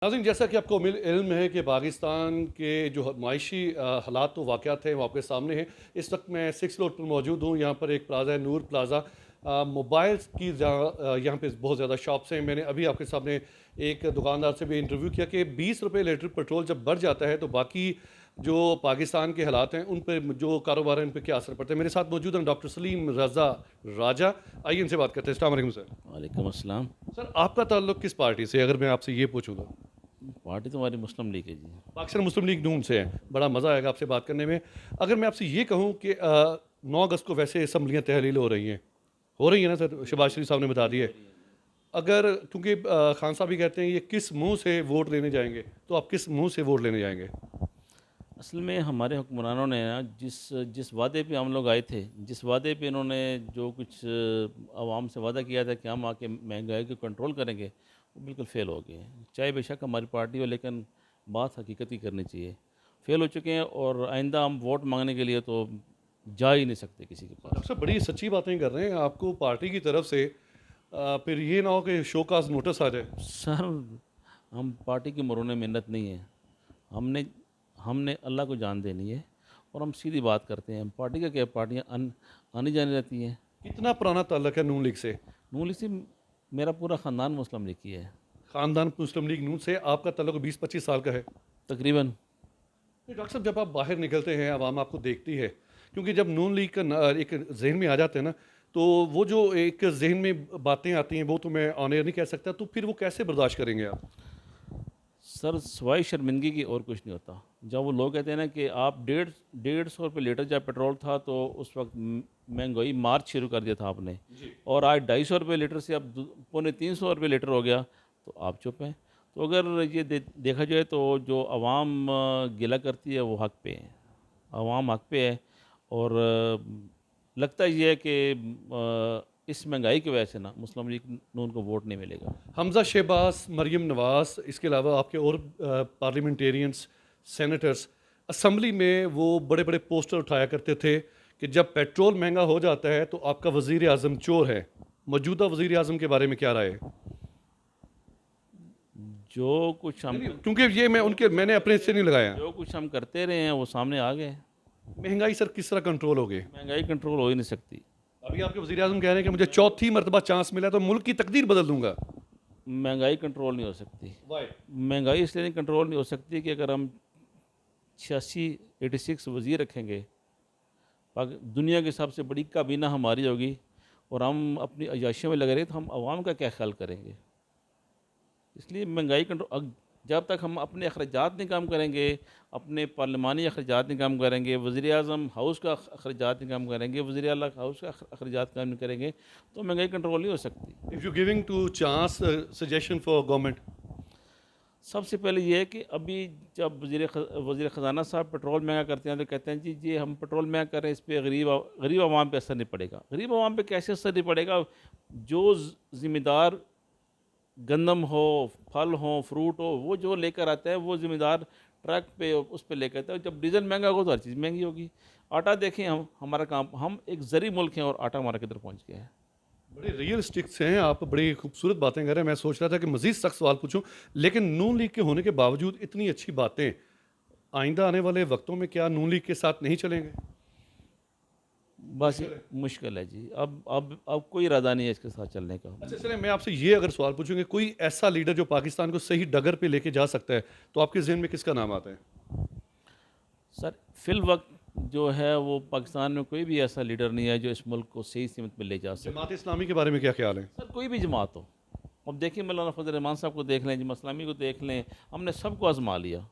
नाज़रीन, जैसा कि आपको इल्म है कि पाकिस्तान के जो मायशी हालात तो वाक़यात हैं वो आपके सामने हैं। इस वक्त मैं 6 रोड पर मौजूद हूँ। यहाँ पर एक प्लाज़ा है, नूर प्लाज़ा। मोबाइल्स की यहाँ पे बहुत ज़्यादा शॉप्स हैं। मैंने अभी आपके सामने एक दुकानदार से भी इंटरव्यू किया कि 20 रुपये लीटर पेट्रोल जब बढ़ जाता है तो बाकी जो पाकिस्तान के हालात हैं उन पर जो कारोबार है उन पर क्या असर पड़ता है। मेरे साथ मौजूद हैं डॉक्टर सलीम रज़ा राजा। आइए इनसे बात करते हैं। अस्सलाम वालेकुम सर। वालेकुम अस्सलाम। सर, आपका ताल्लुक किस पार्टी से है, अगर मैं आपसे ये पूछूँ तो? पार्टी तो हमारी मुस्लिम लीग है जी। पाकिस्तान मुस्लिम लीग नून से है। बड़ा मज़ा आएगा आपसे बात करने में। अगर मैं आपसे ये कहूँ कि 9 अगस्त को वैसे असम्बलियाँ तहलील हो रही हैं ना सर? शहबाज शरीफ साहब ने बता दिए। अगर क्योंकि खान साहब भी कहते हैं ये किस मुँह से वोट लेने जाएँगे, तो आप किस मुँह से वोट लेने जाएँगे? असल में हमारे हुक्मरानों ने ना जिस जिस वादे पे हम लोग आए थे, जिस वादे पे इन्होंने जो कुछ आवाम से वादा किया था कि हम आके महंगाई को कंट्रोल करेंगे, वो बिल्कुल फ़ेल हो गए हैं। चाहे बेशक हमारी पार्टी हो, लेकिन बात हकीकत की करनी चाहिए। फ़ेल हो चुके हैं और आइंदा हम वोट मांगने के लिए तो जा ही नहीं सकते किसी के डॉक्टर पास। साहब, बड़ी सच्ची बातें कर रहे हैं। आपको पार्टी की तरफ से फिर ये ना हो कि शोकॉज़ नोटिस आ जाए। सर, हम पार्टी की मरोने मिन्नत नहीं है। हमने हमने अल्लाह को जान देनी है और हम सीधी बात करते हैं। पार्टी का क्या, पार्टियाँ आनी जानी रहती हैं। कितना पुराना ताल्लुक है नून लीग से? नून लीग से मेरा पूरा ख़ानदान मुस्लिम लीग की है। ख़ानदान मुस्लिम लीग नून से आपका ताल्लुक 20-25 साल का है। तकरीबन। नहीं, डॉक्टर साहब, जब आप बाहर निकलते हैं, आवाम आपको देखती है, क्योंकि जब नून लीग का एक जहन में आ जाते हैं ना, तो वो जो एक जहन में बातें आती हैं वो तो मैं ऑन एयर नहीं कह सकता, तो फिर वो कैसे बर्दाश्त करेंगे आप? सर, सिवाय शर्मिंदगी की और कुछ नहीं होता। जब वो लोग कहते हैं ना कि आप 150 रुपये लीटर जब पेट्रोल था तो उस वक्त महंगाई मार्च शुरू कर दिया था आपने, जी। और आज 250 रुपये लीटर से अब पौने 300 रुपये लीटर हो गया, तो आप चुप हैं। तो अगर ये देखा जाए तो जो आवाम गिला करती है वो हक पे है। आवाम हक पे है। और लगता ये है कि इस महंगाई की वजह से ना मुस्लिम लीग नून को वोट नहीं मिलेगा। हमज़ा शहबाज, मरियम नवाज़, इसके अलावा आपके और पार्लियामेंटेरियंस, सेनेटर्स, असम्बली में वो बड़े-बड़े पोस्टर उठाया करते थे कि जब पेट्रोल महँगा हो जाता है तो आपका वज़ीर-ए-आज़म चोर है। मौजूदा वज़ीर-ए-आज़म के बारे में क्या राय है? जो कुछ नहीं, हम नहीं, क्योंकि ये मैंने अपने से नहीं लगाया। जो कुछ हम करते रहे हैं वो सामने आ गए। महँगाई सर किस तरह कंट्रोल होगी? महंगाई कंट्रोल हो ही नहीं सकती। अभी आपके वज़ीर-ए-आज़म कह रहे हैं कि मुझे चौथी मर्तबा चांस मिला तो मुल्क की तकदीर बदल दूँगा। महंगाई कंट्रोल नहीं हो सकती। व्हाई? महंगाई इसलिए नहीं कंट्रोल नहीं हो सकती कि अगर हम 86 वज़ीर रखेंगे, दुनिया की सबसे बड़ी काबीना हमारी होगी, और हम अपनी अय्याशियों में लगे रहे तो हम आवाम का क्या ख्याल करेंगे। इसलिए महंगाई कंट्रोल, जब तक हम अपने अखराजात नहीं कम करेंगे, अपने पार्लिमानी अखराजात नहीं कम करेंगे, वज़ीर आज़म हाउस का अखराजात नहीं कम करेंगे, वज़ीर आला हाउस का अखराजात कम नहीं करेंगे, तो महंगाई कंट्रोल नहीं हो सकती। If you giving to chance suggestion for government. सबसे पहले ये है कि अभी जब वज़ीर ख़जाना साहब पेट्रोल महंगा करते हैं तो कहते हैं जी जी हम पेट्रोल महंगा कर रहे हैं, इस पर गरीब आवाम पे असर नहीं पड़ेगा। गरीब आवाम पे कैसे असर नहीं पड़ेगा? जो ज़िम्मेदार गंदम हो, फल हो, फ्रूट हो, वो जो लेकर आता है वो ज़िम्मेदार ट्रक पे उस पे लेकर आता है। जब डीज़ल महंगा होगा तो हर चीज़ महंगी होगी। आटा देखें, हम हमारा काम, हम एक ज़री मुल्क हैं और आटा हमारा किधर पहुंच गया है। बड़े रियलिस्टिक्स हैं आप, बड़ी खूबसूरत बातें कर रहे हैं। मैं सोच रहा था कि मज़ीद सख्त सवाल पूछूं, लेकिन नून लीग के होने के बावजूद इतनी अच्छी बातें, आइंदा आने वाले वक्तों में क्या नून लीग के साथ नहीं चलेंगे? बस मुश्किल है। मुश्किल है जी। अब कोई इरादा नहीं है इसके साथ चलने का। अच्छा, चलें, मैं आपसे ये अगर सवाल पूछूं कि कोई ऐसा लीडर जो पाकिस्तान को सही डगर पे लेके जा सकता है, तो आपके जहन में किसका नाम आता है? सर, फिल वक्त जो है वो पाकिस्तान में कोई भी ऐसा लीडर नहीं है जो इस मुल्क को सही सीमत में ले जा सके। जमात इस्लामी के बारे में क्या ख्याल है? सर, कोई भी जमात हो। अब देखिए, मौलाना फजल रहमान साहब को देख लें, जमात इस्लामी को देख लें, हमने सबको आजमा लिया।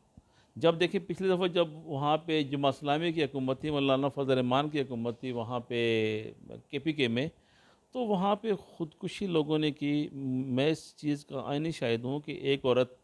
जब देखिए पिछली दफ़ा जब वहाँ पे जमात इस्लामी की हुकूमत थी, मौलाना फजल रहमान की हुकूमत थी वहाँ पे KPK में, तो वहाँ पे ख़ुदकुशी लोगों ने की। मैं इस चीज़ का आईनी शाहिद हूँ कि एक औरत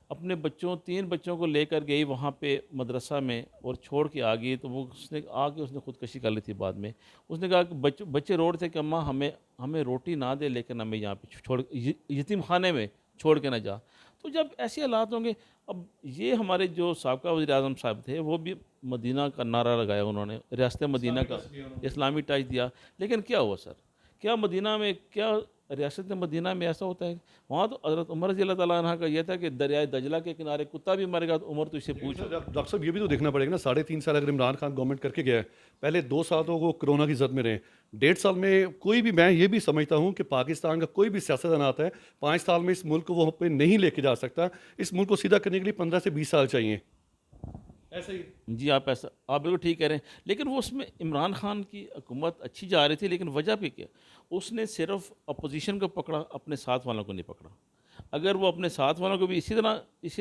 अपने बच्चों 3 बच्चों को लेकर गई वहाँ पे मदरसा में और छोड़ के आ गई, तो वो उसने ख़ुदकशी कर ली थी बाद में। उसने कहा कि बच्चे रो रहे थे कि अम्मा हमें हमें रोटी ना दे, लेकिन हमें यहाँ पे यतीम खाने में छोड़ के ना जा। तो जब ऐसे हालात होंगे, अब ये हमारे जो साबका वज़ीर आज़म साहब थे वो भी मदीना का नारा लगाया उन्होंने, रियासत मदीना इस्लामी का टच दिया उन्होंने। इस्लामी टच दिया। लेकिन क्या हुआ सर? क्या मदीना में क्या रियासत मदीना में ऐसा होता है, वहाँ तो हज़रत उमर रज़ी अल्लाह तआला अन्हा का यह था कि दरियाए दजला के किनारे कुत्ता भी मरेगा तो उमर तो इससे पूछ। डॉक्टर साहब ये भी तो देखना पड़ेगा ना, 3.5 साल अगर इमरान खान गवर्नमेंट करके गया है, पहले 2 साल तो वो कोरोना की जद में रहे, 1.5 साल में कोई भी, मैं ये भी समझता हूँ कि पाकिस्तान का कोई भी सियासतदान आता है 5 साल में इस मुल्क को वो पे नहीं लेके जा सकता। इस मुल्क को सीधा करने के लिए 15 से 20 साल चाहिए। ऐसे ही जी, आप बिल्कुल ठीक कह रहे हैं, लेकिन वो उसमें इमरान खान की हुकूमत अच्छी जा रही थी, लेकिन वजह भी क्या, उसने सिर्फ अपोजिशन को पकड़ा, अपने साथ वालों को नहीं पकड़ा। अगर वो अपने साथ वालों को भी इसी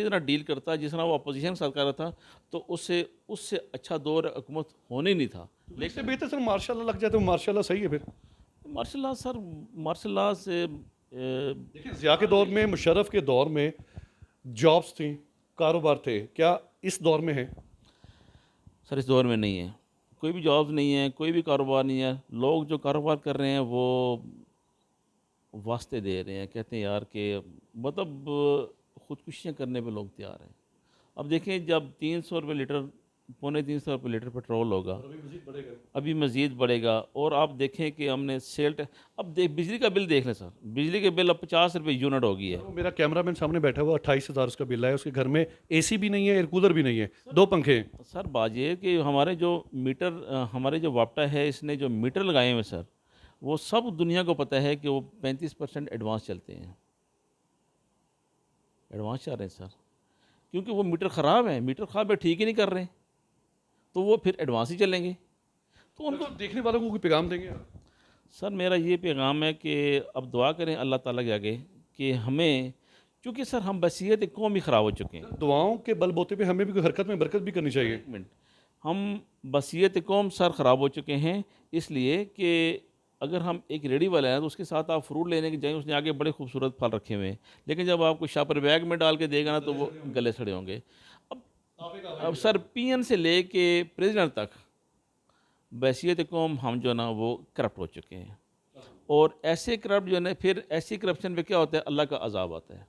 तरह डील करता जिस तरह वो अपोजिशन के साथ कर रहा था, तो उससे उससे अच्छा दौर हुकूमत होने नहीं था। इससे बेहतर सर मार्शल लग जाए तो मार्शल सही है फिर। Martial law sir, martial law से देखिए ज़िया के दौर में, मुशर्रफ के दौर में जॉब्स थी, कारोबार थे, क्या इस दौर में है? सर इस दौर में नहीं है, कोई भी जॉब्स नहीं है, कोई भी कारोबार नहीं है। लोग जो कारोबार कर रहे हैं वो वास्ते दे रहे हैं, कहते हैं यार कि मतलब ख़ुदकुशियाँ करने पे लोग तैयार हैं। अब देखें जब 300 रुपये लीटर, पौने 300 रुपये लीटर पेट्रोल होगा, अभी मजीद बढ़ेगा। अभी मज़ीद बढ़ेगा। और आप देखें कि हमने अब बिजली का बिल देख लें सर, बिजली के बिल अब 50 रुपये यूनिट हो गई है। वो मेरा कैमरामैन सामने बैठा हुआ, 28,000 उसका बिल है, उसके घर में एसी भी नहीं है, एयर कूलर भी नहीं है, 2 पंखे हैं। सर बात ये है कि हमारे जो वापटा है, इसने जो मीटर लगाए हुए सर, वो सब दुनिया को पता है कि वो 35% एडवांस चलते हैं, एडवांस चल रहे हैं सर, क्योंकि वो मीटर ख़राब है, मीटर ख़राब है, ठीक ही नहीं कर रहे, तो वो फिर एडवांस ही चलेंगे। तो उनको तो देखने वालों को कोई पैगाम देंगे आप? सर मेरा ये पैगाम है कि अब दुआ करें अल्लाह ताला के आगे कि हमें, क्योंकि सर हम बसीयत कौम ही ख़राब हो चुके हैं। दुआओं के बलबूते पे हमें भी कोई हरकत में बरकत भी करनी चाहिए। एक मिनट, हम बसीयत कौम सर ख़राब हो चुके हैं, इसलिए कि अगर हम एक रेडी वाला है तो उसके साथ आप फ्रूट लेने की जाएँ, उसने आगे बड़े खूबसूरत फल रखे हुए हैं, लेकिन जब आपको शॉपर बैग में डाल के देगा ना तो वो गले सड़े होंगे। अब अब सर पीएन से ले के प्रेसिडेंट तक बसीयत कौम हम जो ना वो करप्ट हो चुके हैं, और ऐसे करप्ट जो है ना, फिर ऐसी करप्शन पे क्या होता है, अल्लाह का अजाब आता है।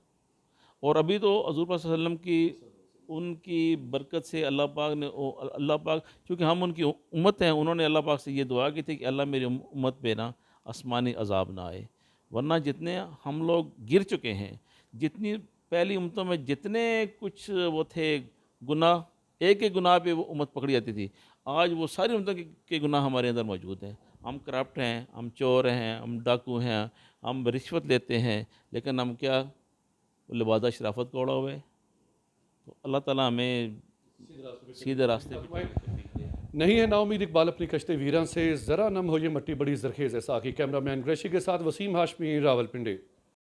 और अभी तो हज़ूर पाक सल्लल्लाहु अलैहि वसल्लम की उनकी बरकत से अल्लाह पाक, क्योंकि हम उनकी उम्मत हैं, उन्होंने अल्लाह पाक से ये दुआ की थी कि अल्लाह मेरी उम्मत पे ना आसमानी अजाब ना आए। वरना जितने हम लोग गिर चुके हैं, जितनी पहली उम्मतों में जितने कुछ वो थे गुनाह, एक एक गुनाह पे वो उम्मत पकड़ी जाती थी, आज वो सारी उम्मतों के गुनाह हमारे अंदर मौजूद हैं। हम करप्ट हैं, हम चोर हैं, हम डाकू हैं, हम रिश्वत लेते हैं, लेकिन हम क्या लिबादा शराफत का ओढ़ा हुआ है। तो अल्लाह ताला हमें सीधे रास्ते पे नहीं है नाउमीद इकबाल अपनी कश्ते वीरान से, ज़रा नम हो ये मट्टी बड़ी जरखेज़ है। साकी कैमरामैन ग्रेशी के साथ वसीम हाशमी, रावलपिंडी।